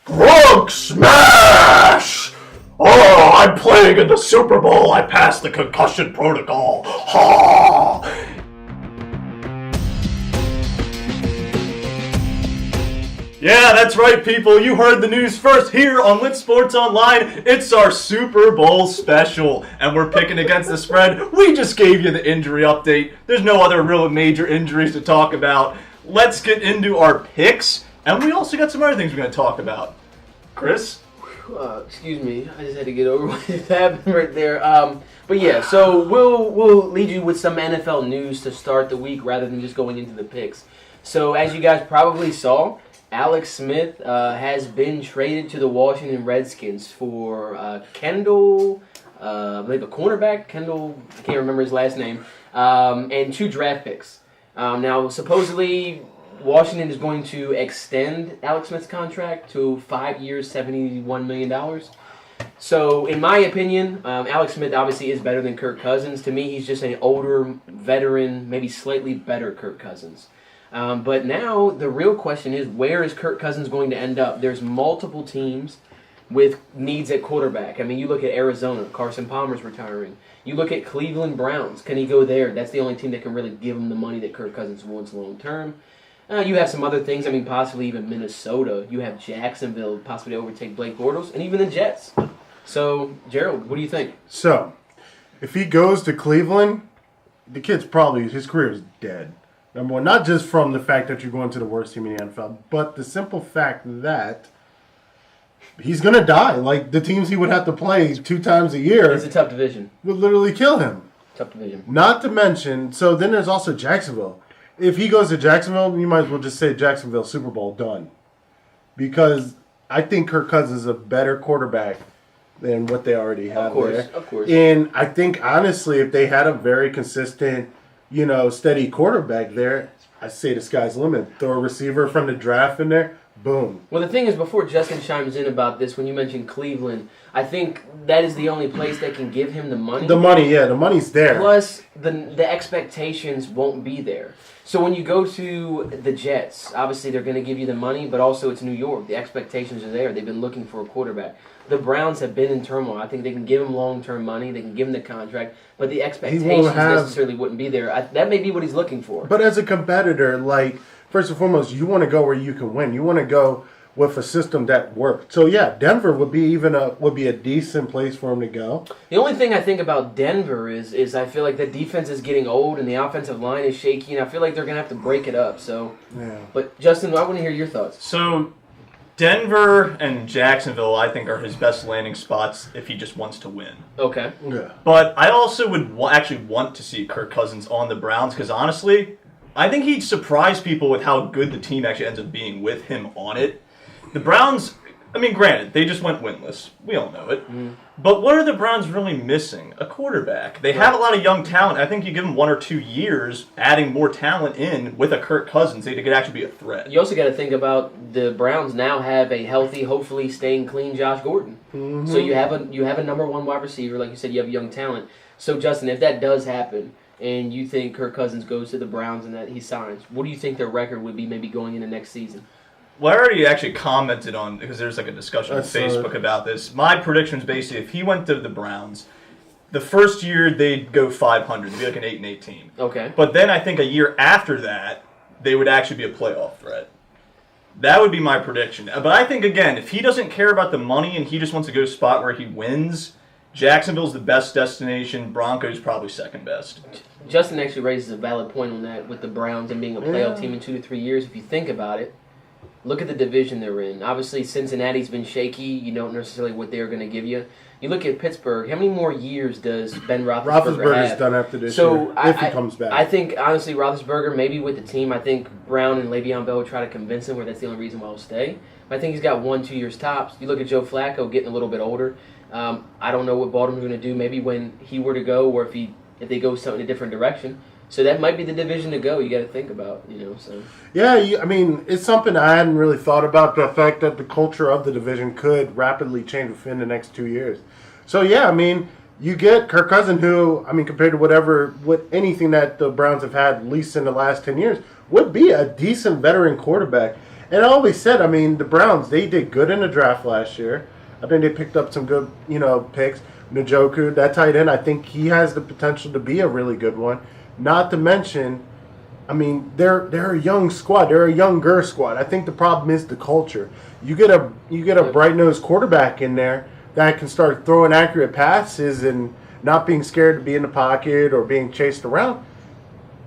Gronk smash! Oh, I'm playing in the Super Bowl. I passed the concussion protocol. Ha! Yeah, that's right, people. You heard the news first here on Lit Sports Online. It's our Super Bowl special, and we're picking against the spread. We just gave you the injury update. There's no other real major injuries to talk about. Let's get into our picks, and we also got some other things we're going to talk about. Chris? Excuse me, I just had to get over what happened right there. But yeah, so we'll lead you with some NFL news to start the week rather than just going into the picks. So as you guys probably saw, Alex Smith has been traded to the Washington Redskins for Kendall, I believe a cornerback, Kendall, I can't remember his last name, and 2 draft picks. Now, supposedly, Washington is going to extend Alex Smith's contract to 5 years, $71 million. So, in my opinion, Alex Smith obviously is better than Kirk Cousins. To me, he's just an older veteran, maybe slightly better Kirk Cousins. But now the real question is, where is Kirk Cousins going to end up? There's multiple teams with needs at quarterback. I mean, you look at Arizona, Carson Palmer's retiring. You look at Cleveland Browns. Can he go there? That's the only team that can really give him the money that Kirk Cousins wants long term. You have some other things. I mean, possibly even Minnesota. You have Jacksonville possibly to overtake Blake Bortles, and even the Jets. So, Gerald, what do you think? So, if he goes to Cleveland, the kid's probably, his career is dead. Number one, not just from the fact that you're going to the worst team in the NFL, but the simple fact that he's going to die. Like, the teams he would have to play 2 times a year. It's a tough division. Would literally kill him. Tough division. Not to mention, so then there's also Jacksonville. If he goes to Jacksonville, you might as well just say Jacksonville Super Bowl done. Because I think Kirk Cousins is a better quarterback than what they already have there. Of course. And I think, honestly, if they had a very consistent, steady quarterback there, I say the sky's the limit. Throw a receiver from the draft in there, boom. Well, the thing is, before Justin chimes in about this, when you mentioned Cleveland, I think that is the only place that can give him the money. The money's there. Plus, the expectations won't be there. So when you go to the Jets, obviously they're going to give you the money, but also it's New York. The expectations are there. They've been looking for a quarterback. The Browns have been in turmoil. I think they can give him long-term money. They can give him the contract, but the expectations necessarily wouldn't be there. That may be what he's looking for. But as a competitor, first and foremost, you want to go where you can win. You want to go with a system that worked. So yeah, Denver would be a decent place for him to go. The only thing I think about Denver is I feel like the defense is getting old and the offensive line is shaky, and I feel like they're gonna have to break it up. So, yeah. But Justin, I want to hear your thoughts. So, Denver and Jacksonville, I think, are his best landing spots if he just wants to win. Okay. Yeah. But I also would actually want to see Kirk Cousins on the Browns because honestly, I think he'd surprise people with how good the team actually ends up being with him on it. The Browns, I mean, granted, they just went winless. We all know it. Mm. But what are the Browns really missing? A quarterback. They have a lot of young talent. I think you give them 1 or 2 years, adding more talent in with a Kirk Cousins, they could actually be a threat. You also got to think about the Browns now have a healthy, hopefully staying clean Josh Gordon. Mm-hmm. So you have a number 1 wide receiver. Like you said, you have young talent. So, Justin, if that does happen, and you think Kirk Cousins goes to the Browns and that he signs, what do you think their record would be maybe going into next season? Well, I already actually commented on, because there's a discussion on Facebook about this. My prediction is basically if he went to the Browns, the first year they'd go 500. They'd be like an 8-8 team. Okay. But then I think a year after that, they would actually be a playoff threat. That would be my prediction. But I think, again, if he doesn't care about the money and he just wants to go to a spot where he wins, Jacksonville's the best destination. Broncos probably second best. Justin actually raises a valid point on that with the Browns and being a playoff team in 2 to 3 years. If you think about it, look at the division they're in. Obviously, Cincinnati's been shaky. You don't necessarily what they're going to give you. You look at Pittsburgh. How many more years does Ben Roethlisberger have? Roethlisberger's done after this year, if he comes back. I think, honestly, Roethlisberger, maybe with the team, I think Brown and Le'Veon Bell will try to convince him where that's the only reason why he'll stay. But I think he's got 1-2 years tops. You look at Joe Flacco getting a little bit older. I don't know what Baltimore's going to do. Maybe when he were to go or if they go something in a different direction. So that might be the division to go. You got to think about, So yeah, I mean, it's something I hadn't really thought about. The fact that the culture of the division could rapidly change within the next 2 years. So yeah, I mean, you get Kirk Cousins, who, I mean, compared to anything that the Browns have had, at least in the last 10 years, would be a decent veteran quarterback. And I always said, I mean, the Browns, they did good in the draft last year. I think they picked up some good, picks. Njoku, that tight end, I think he has the potential to be a really good one. Not to mention, I mean, they're a young squad. They're a younger squad. I think the problem is the culture. You get a bright-nosed quarterback in there that can start throwing accurate passes and not being scared to be in the pocket or being chased around.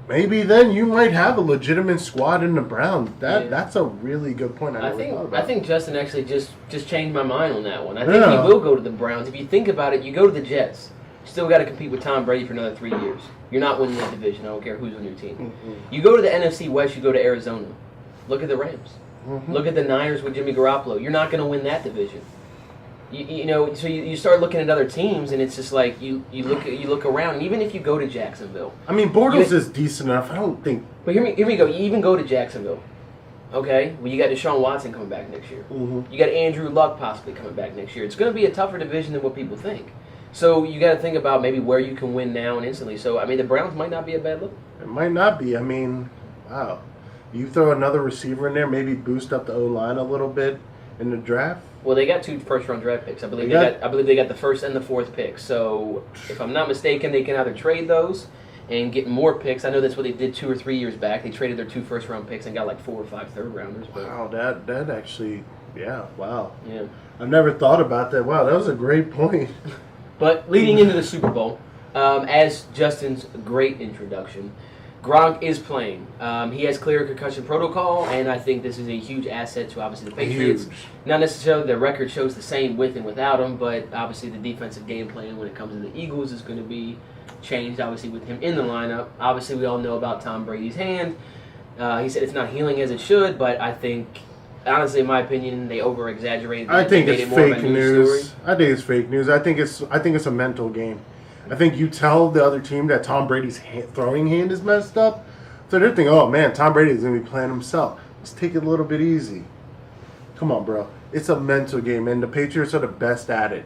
Maybe then you might have a legitimate squad in the Browns. That's a really good point. I think Justin actually just changed my mind on that one. I think he will go to the Browns. If you think about it, you go to the Jets. You still got to compete with Tom Brady for another 3 years. You're not winning that division. I don't care who's on your team. Mm-hmm. You go to the NFC West, you go to Arizona. Look at the Rams. Mm-hmm. Look at the Niners with Jimmy Garoppolo. You're not going to win that division. So you start looking at other teams, and it's just like you look around, and even if you go to Jacksonville, I mean, Bortles is decent enough. I don't think. But here we go. You even go to Jacksonville, okay? Well, you got Deshaun Watson coming back next year. Mm-hmm. You got Andrew Luck possibly coming back next year. It's going to be a tougher division than what people think. So you got to think about maybe where you can win now and instantly. So I mean, the Browns might not be a bad look. It might not be. I mean, wow. You throw another receiver in there, maybe boost up the O-line a little bit in the draft. Well, they got 2 first-round draft picks. I believe they got the first and the 4th pick. So, if I'm not mistaken, they can either trade those and get more picks. I know that's what they did 2 or 3 years back. They traded their 2 first-round picks and got like 4 or 5 third-rounders. Wow, that actually, wow. Yeah. I've never thought about that. Wow, that was a great point. But leading into the Super Bowl, as Justin's great introduction, Gronk is playing. He has clear concussion protocol, and I think this is a huge asset to obviously the Patriots. Huge. Not necessarily the record shows the same with and without him, but obviously the defensive game plan when it comes to the Eagles is going to be changed, obviously, with him in the lineup. Obviously, we all know about Tom Brady's hand. He said it's not healing as it should, but I think, honestly, in my opinion, they over-exaggerated it. I think it's fake news. I think it's fake news. I think it's a mental game. I think you tell the other team that Tom Brady's throwing hand is messed up, so they're thinking, oh man, Tom Brady's going to be playing himself. Let's take it a little bit easy. Come on, bro. It's a mental game, and the Patriots are the best at it.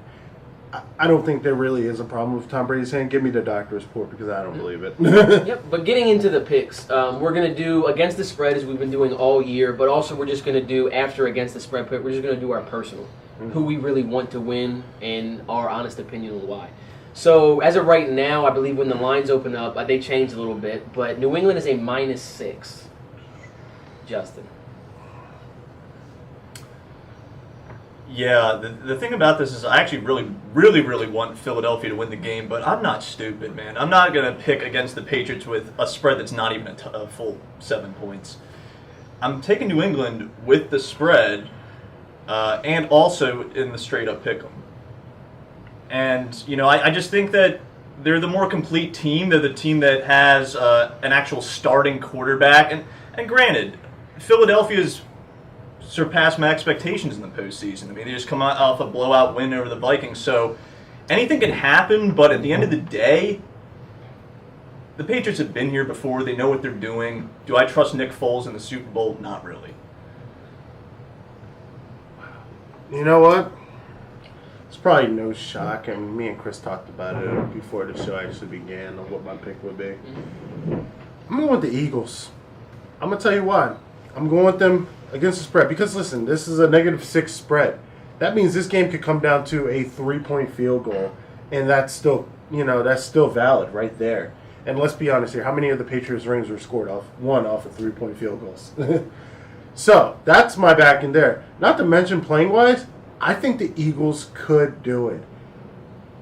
I don't think there really is a problem with Tom Brady's hand. Give me the doctor's report because I don't believe it. Yep, but getting into the picks, we're going to do against the spread as we've been doing all year, but also we're just going to do after against the spread pick, we're just going to do our personal, who we really want to win, and our honest opinion on why. So, as of right now, I believe when the lines open up, they changed a little bit, but New England is a -6. Justin. Yeah, the thing about this is I actually really want Philadelphia to win the game, but I'm not stupid, man. I'm not going to pick against the Patriots with a spread that's not even a full 7 points. I'm taking New England with the spread and also in the straight-up pick 'em. And, I just think that they're the more complete team. They're the team that has an actual starting quarterback. And granted, Philadelphia's surpassed my expectations in the postseason. I mean, they just come out off a blowout win over the Vikings. So anything can happen, but at the end of the day, the Patriots have been here before. They know what they're doing. Do I trust Nick Foles in the Super Bowl? Not really. You know what? It's probably no shock, and me and Chris talked about it before the show actually began on what my pick would be. I'm going with the Eagles. I'm going to tell you why. I'm going with them against the spread because, listen, this is a -6 spread. That means this game could come down to a 3-point field goal, and that's still valid right there. And let's be honest here, how many of the Patriots rings were scored off of 3-point field goals? So, that's my back in there. Not to mention, playing-wise, I think the Eagles could do it.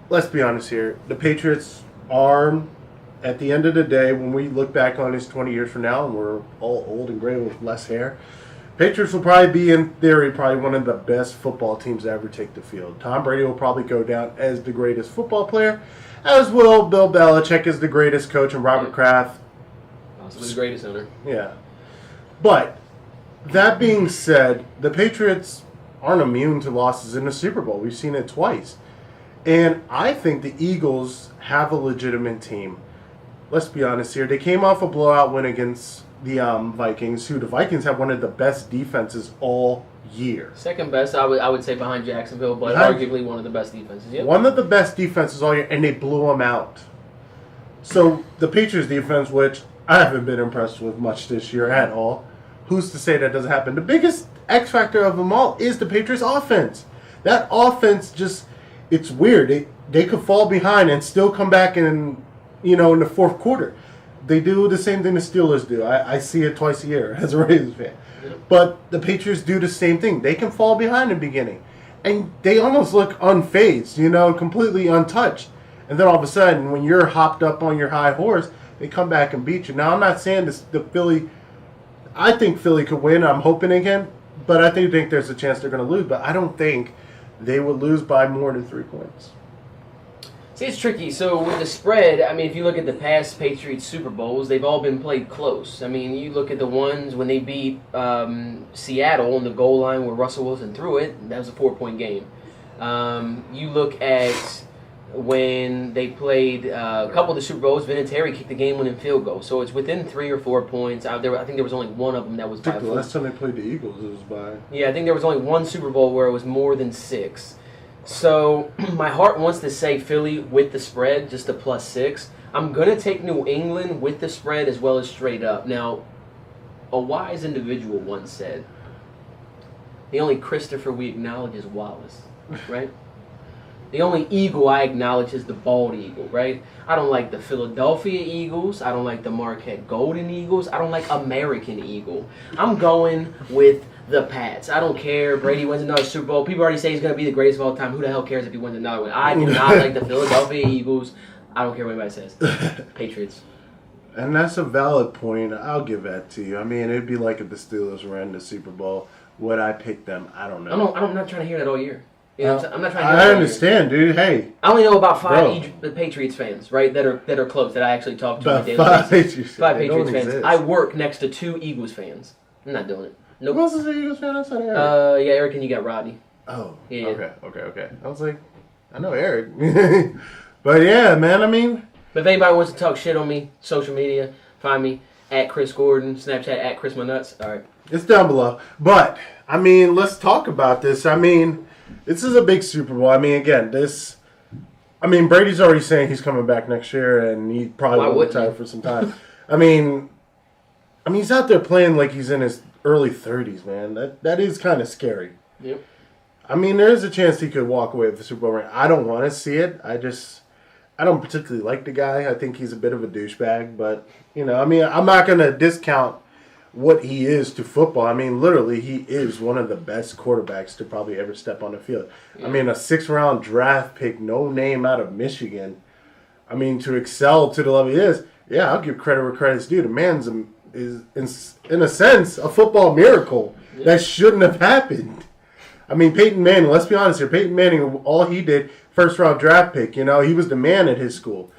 Let's be honest here. The Patriots are, at the end of the day, when we look back on this 20 years from now, and we're all old and gray with less hair, Patriots will probably be, in theory, one of the best football teams to ever take the field. Tom Brady will probably go down as the greatest football player, as will Bill Belichick as the greatest coach, and Robert Kraft. Also the greatest owner. Yeah. But, that being said, the Patriots aren't immune to losses in the Super Bowl. We've seen it twice. And I think the Eagles have a legitimate team. Let's be honest here. They came off a blowout win against the Vikings, who the Vikings have one of the best defenses all year. Second best, I would say, behind Jacksonville, but arguably one of the best defenses. Yep. One of the best defenses all year, and they blew them out. So the Patriots defense, which I haven't been impressed with much this year at all, who's to say that doesn't happen? The biggest X factor of them all is the Patriots offense. That offense just, it's weird. They could fall behind and still come back in the fourth quarter. They do the same thing the Steelers do. I see it twice a year as a Ravens fan. But the Patriots do the same thing. They can fall behind in the beginning. And they almost look unfazed, completely untouched. And then all of a sudden, when you're hopped up on your high horse, they come back and beat you. Now, I'm not saying I think Philly could win. I'm hoping they can. But I do think there's a chance they're going to lose. But I don't think they would lose by more than 3 points. See, it's tricky. So with the spread, if you look at the past Patriots Super Bowls, they've all been played close. You look at the ones when they beat Seattle on the goal line where Russell Wilson threw it. That was a 4-point game. You look at when they played a couple of the Super Bowls, Vinatieri kicked the game-winning field goal. So it's within 3 or 4 points. I think there was only one of them that was by 4. The last time they played the Eagles, it was by... Yeah, I think there was only one Super Bowl where it was more than 6. So my heart wants to say Philly with the spread, just a +6. I'm going to take New England with the spread as well as straight up. Now, a wise individual once said, the only Christopher we acknowledge is Wallace, right? The only eagle I acknowledge is the bald eagle, right? I don't like the Philadelphia Eagles. I don't like the Marquette Golden Eagles. I don't like American Eagle. I'm going with the Pats. I don't care. Brady wins another Super Bowl. People already say he's going to be the greatest of all time. Who the hell cares if he wins another one? I do not like the Philadelphia Eagles. I don't care what anybody says. Patriots. And that's a valid point. I'll give that to you. It'd be like if the Steelers were in the Super Bowl. Would I pick them? I don't know. I'm not trying to hear that all year. I'm not trying to hear that I all understand, year. dude. Hey. I only know about 5 Patriots fans, right, that are close, that I actually talk to on a daily basis. 5 Patriots fans. Exist. I work next to 2 Eagles fans. I'm not doing it. Nope. Who else is an Eagles fan outside of Eric? Yeah, Eric, and you got Rodney. Oh. Yeah. Okay. I was like, I know Eric. But yeah, man, But if anybody wants to talk shit on me, social media, find me at Chris Gordon, Snapchat at Chris My Nuts. All right. it's down below. But, let's talk about this. This is a big Super Bowl. Again, Brady's already saying he's coming back next year, and he probably will retire for some time. He's out there playing like he's in his early 30s, man. That is kind of scary. Yep. There is a chance he could walk away with the Super Bowl ring. I don't want to see it. I don't particularly like the guy. I think he's a bit of a douchebag, but, I'm not going to discount what he is to football. Literally, he is one of the best quarterbacks to probably ever step on the field. Yeah. A 6th-round draft pick, no name out of Michigan. To excel to the level he is, yeah, I'll give credit where credit's due. The man's is in a sense, a football miracle that shouldn't have happened. Peyton Manning, let's be honest here. Peyton Manning, all he did, 1st-round draft pick, he was the man at his school.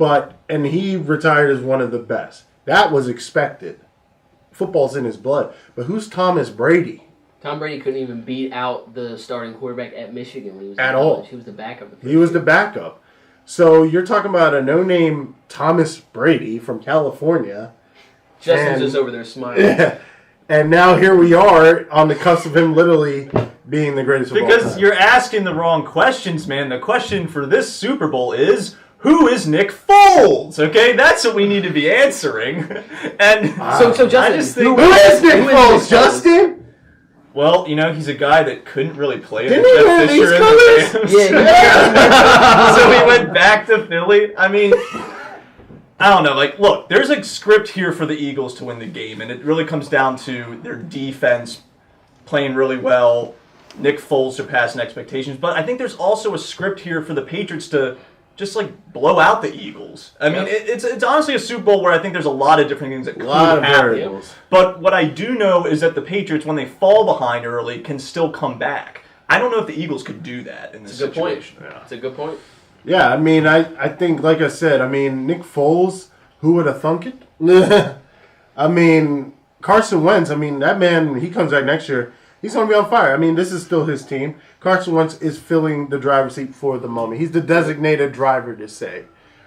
And he retired as one of the best. That was expected. Football's in his blood. But who's Thomas Brady? Tom Brady couldn't even beat out the starting quarterback at Michigan when he was at all. He was the backup. He was the backup. So you're talking about a no-name Thomas Brady from California. Justin's just over there smiling. Yeah. And now here we are on the cusp of him literally being the greatest of all time. Because you're asking the wrong questions, man. The question for this Super Bowl is, who is Nick Foles? Okay, that's what we need to be answering. And so Justin, I just think who is Nick Foles, Justin? Well, he's a guy that couldn't really play with Didn't he wear Jeff Fisher these in the colors? Rams. Yeah. So he went back to Philly. I don't know. Look, there's a script here for the Eagles to win the game, and it really comes down to their defense playing really well. Nick Foles surpassing expectations. But I think there's also a script here for the Patriots to just blow out the Eagles. It's honestly a Super Bowl where I think there's a lot of different things that could happen. But what I do know is that the Patriots, when they fall behind early, can still come back. I don't know if the Eagles could do that in this situation. It's a good point. Yeah, I think, like I said, Nick Foles, who would have thunk it? Carson Wentz, that man, he comes back next year, he's going to be on fire. This is still his team. Carson Wentz is filling the driver's seat for the moment. He's the designated driver, to say,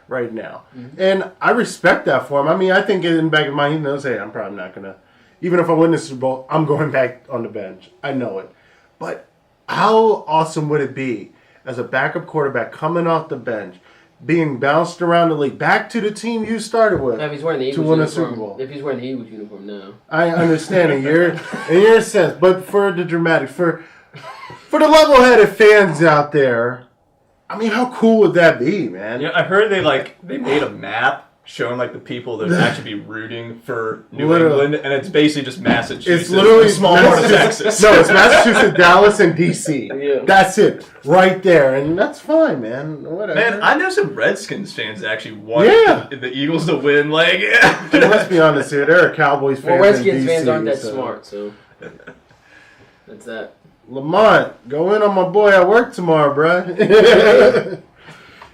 right now. Mm-hmm. And I respect that for him. I think in the back of my mind, he knows, hey, I'm probably not going to, even if I win the Super Bowl, I'm going back on the bench. I know it. But how awesome would it be as a backup quarterback coming off the bench, being bounced around the league back to the team you started with If he's wearing the to Eagles win a uniform, Super Bowl. If he's wearing the Eagles uniform now. I understand in your sense, but for the dramatic, for the level-headed fans out there, I mean, how cool would that be, man? Yeah, I heard they made a map showing like the people that would actually be rooting for New Literally. England, and it's basically just Massachusetts. It's literally a small part of Texas. No, it's Massachusetts, Dallas, and DC. Yeah. That's it, right there, and that's fine, man. Whatever. Man, I know some Redskins fans that actually want the Eagles to win. Like, Dude, let's be honest here. There are Cowboys fans. Well, Redskins in DC, fans aren't that so. smart, so that's that. Lamont, go in on my boy at work tomorrow, bruh.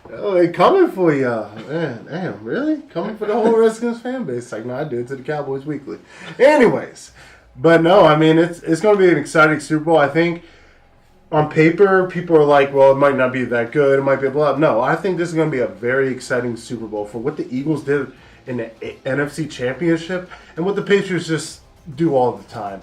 Oh, they coming for you. Man, damn, really? Coming for the whole Redskins fan base. Like, no, I do it to the Cowboys weekly. Anyways, but no, I mean, it's going to be an exciting Super Bowl. I think on paper, people are like, well, it might not be that good. It might be blah. No, I think this is going to be a very exciting Super Bowl for what the Eagles did in the NFC Championship and what the Patriots just do all the time.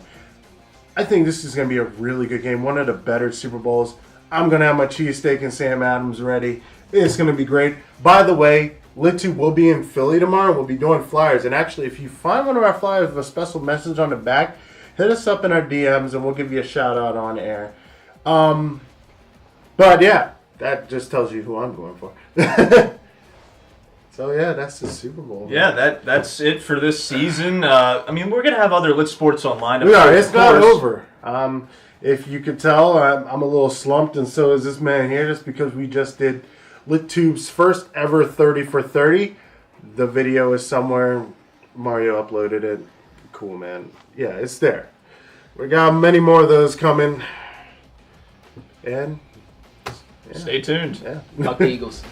I think this is going to be a really good game. One of the better Super Bowls. I'm going to have my cheesesteak and Sam Adams ready. It's going to be great. By the way, LitTube will be in Philly tomorrow. We'll be doing flyers. And actually, if you find one of our flyers with a special message on the back, hit us up in our DMs and we'll give you a shout out on air. But yeah, that just tells you who I'm going for. So yeah, that's the Super Bowl. Yeah, that's it for this season. I mean, we're gonna have other Lit Sports Online. We are. It's not over. If you could tell, I'm a little slumped, and so is this man here, just because we just did LitTube's first ever 30 for 30. The video is somewhere. Mario uploaded it. Cool, man. Yeah, it's there. We got many more of those coming. And Stay tuned. yeah. Fuck the Eagles.